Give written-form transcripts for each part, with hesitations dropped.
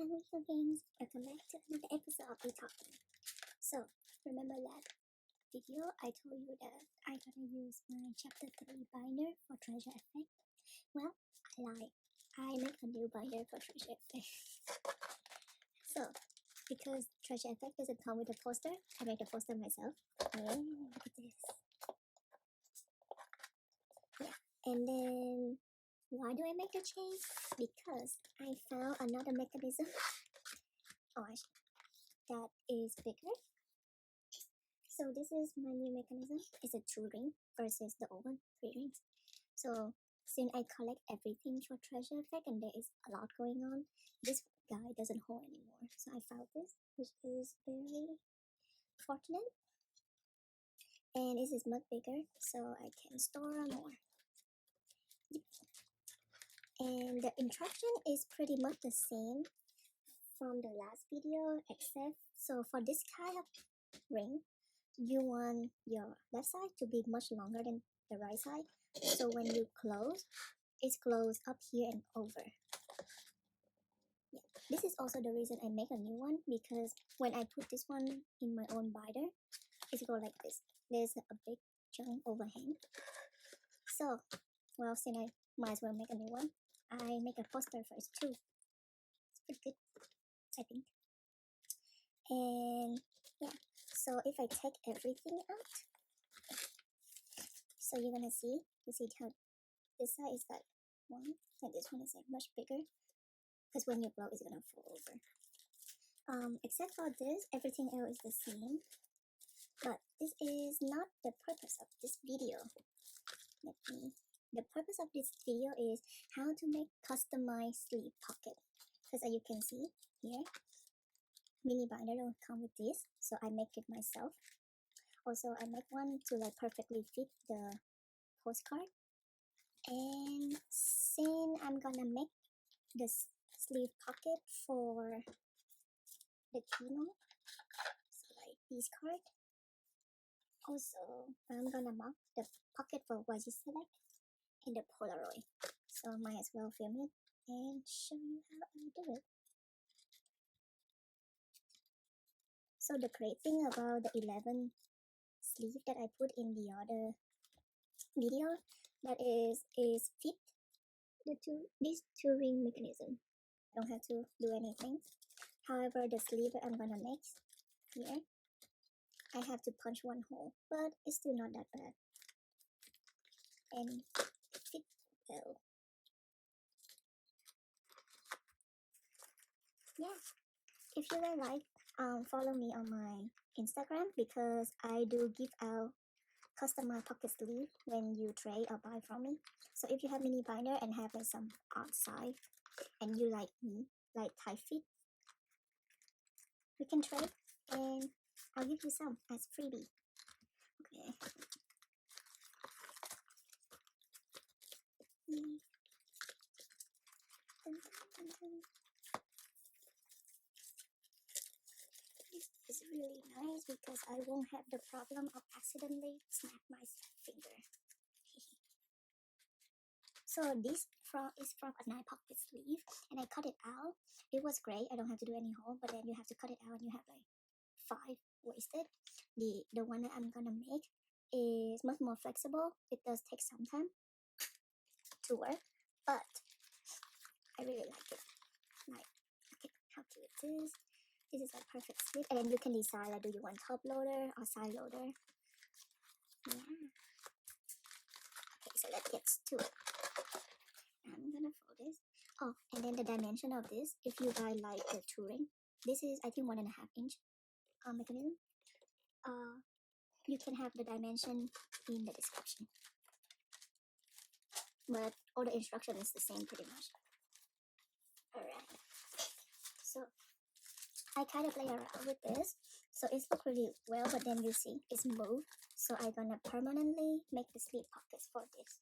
Hello things, welcome back to another episode of We Talking. So, remember that video I told you that I gonna use my chapter 3 binder for treasure effect? Well, I lied. I make a new binder for treasure effect. So, because treasure effect doesn't come with a poster, I made the poster myself. And look at this. Yeah, and then why do I make the change? Because I found another mechanism. Oh, that is bigger. So this is my new mechanism. It's a 2 ring versus the old one, 3 rings. So since I collect everything for treasure effect and there is a lot going on, this guy doesn't hold anymore. So I found this, which is very fortunate. And this is much bigger, so I can store more. Yep. And the instruction is pretty much the same from the last video, except so for this kind of ring, you want your left side to be much longer than the right side. So when you close, it's closed up here and over. Yeah. This is also the reason I make a new one, because when I put this one in my own binder, it go like this. There's a big chunk overhang. So, well, since I might as well make a new one, I make a poster first too. It's pretty good, I think. And yeah, so if I take everything out, so you're gonna see, you see how this side is like one, and this one is like much bigger, because when you blow, it's gonna fall over. Except for this, everything else is the same. But this is not the purpose of this video. The purpose of this video is how to make customized sleeve pocket. Because as you can see here, mini binder don't come with this, so I make it myself. Also, I make one to like perfectly fit the postcard. And since I'm gonna make the sleeve pocket for the keynote, so like this card. Also, I'm gonna mark the pocket for what you select in the polaroid. So I might as well film it and show you how I do it. So the great thing about the 11 sleeve that I put in the other video, that is fit this 2 ring mechanism. I don't have to do anything. However, the sleeve that I'm gonna make here, I have to punch one hole, but it's still not that bad. And fit well. Yeah, if you would like, follow me on my Instagram, because I do give out customized pocket sleeve when you trade or buy from me. So if you have mini binder and have like some outside and you like me, like tight fit, we can trade and I'll give you some as freebie. Okay. This is really nice because I won't have the problem of accidentally snap my finger. So this is from a 9 pocket sleeve, and I cut it out. It was great. I don't have to do any hole, but then you have to cut it out and you have like 5 wasted. The one that I'm gonna make is much more flexible. It does take some time to work, but I really like it. Like, okay, how cute it is. This is a perfect sleeve, and then you can decide like, do you want top loader or side loader? Yeah. Okay, so let's get to it. I'm gonna fold this. Oh, and then the dimension of this, if you buy like the 2 ring, this is I think 1.5 inch mechanism. You can have the dimension in the description, but all the instruction is the same pretty much. Alright, so I kind of play around with this, so it's look really well, but then you see it's moved, so I'm gonna permanently make the sleeve pockets for this.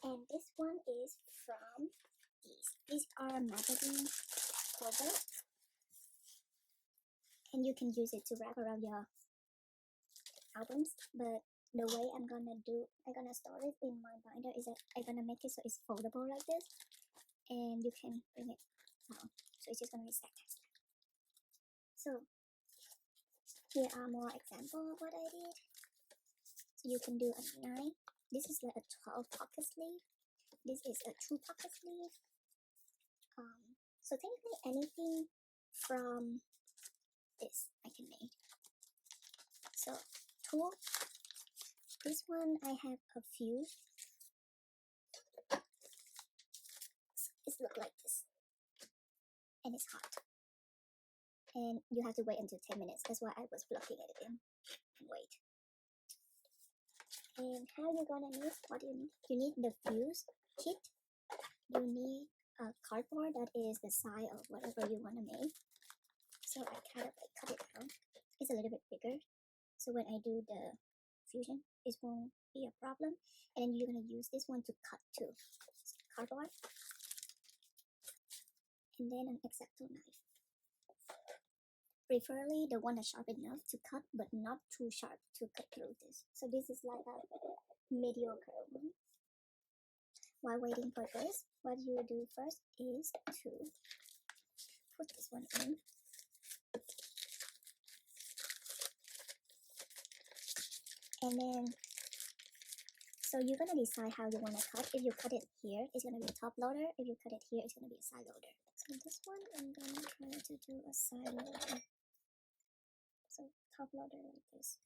And this one is from these are magazine cover, and you can use it to wrap around your albums. But the way I'm gonna store it in my binder is that I'm gonna make it so it's foldable like this, and you can bring it out, so it's just gonna be stacked. So here are more examples of what I did. So you can do a 9. This is like a 12 pocket sleeve. This is a 2 pocket sleeve. So technically anything from this I can make. So tool, this one I have a few. It looks like this, and it's hot. And you have to wait until 10 minutes. That's why I was plugging it in and wait. And how you're gonna use, what do you need? You need the fuse kit. You need a cardboard that is the size of whatever you want to make. So I kind of like cut it down. It's a little bit bigger, so when I do the fusion, this won't be a problem. And then you're gonna use this one to cut too. Cardboard, and then an X-Acto knife. Preferably the one that's sharp enough to cut, but not too sharp to cut through this. So this is like a mediocre one. While waiting for this, what you do first is to put this one in. And then, so you're gonna decide how you wanna cut. If you cut it here, it's gonna be a top loader. If you cut it here, it's gonna be a side loader. So this one, I'm gonna try to do a side loader. So top loader like this.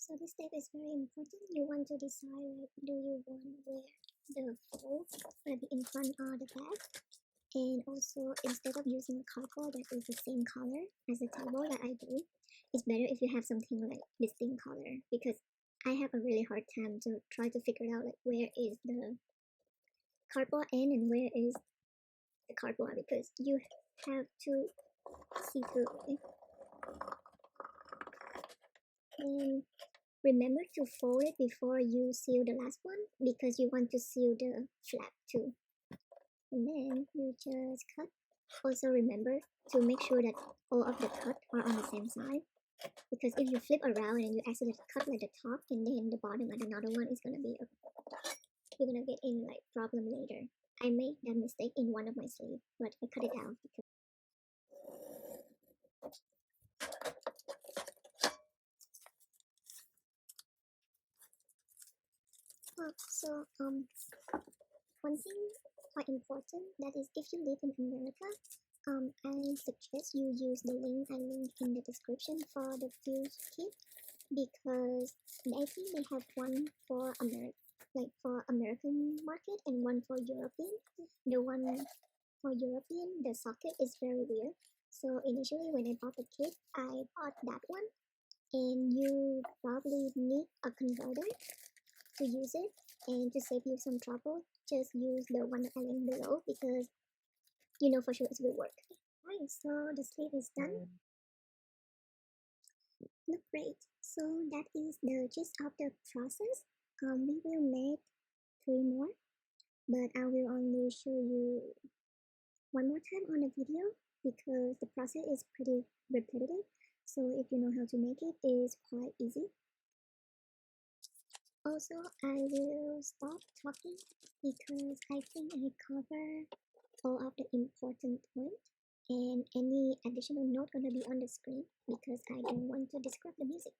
So this step is very important. You want to decide, like, do you want where the fold will be in front or the back? And also, instead of using a cardboard that is the same color as the table that I do, it's better if you have something like the same color, because I have a really hard time to try to figure out like where is the cardboard end and where is the cardboard, because you have to see through it. And remember to fold it before you seal the last one, because you want to seal the flap too. And then you just cut. Also remember to make sure that all of the cut are on the same side, because if you flip around and you accidentally cut like the top and then the bottom and another one, is gonna be you're gonna get in like problem later. I made that mistake in one of my sleeves, but I cut it out because one thing quite important, that is if you live in America, I suggest you use the link I link in the description for the fuse kit, because I think they have one for American market and one for European. The one for European, the socket is very weird. So initially when I bought the kit, I bought that one, and you probably need a converter to use it. And to save you some trouble, just use the one that I linked below, because you know for sure it will work. Right, so the sleeve is done. Look great. So that is the gist of the process. We will make 3 more, but I will only show you one more time on the video because the process is pretty repetitive. So if you know how to make it, it is quite easy. Also, I will stop talking because I think I cover all of the important points, and any additional note gonna be on the screen because I don't want to describe the music.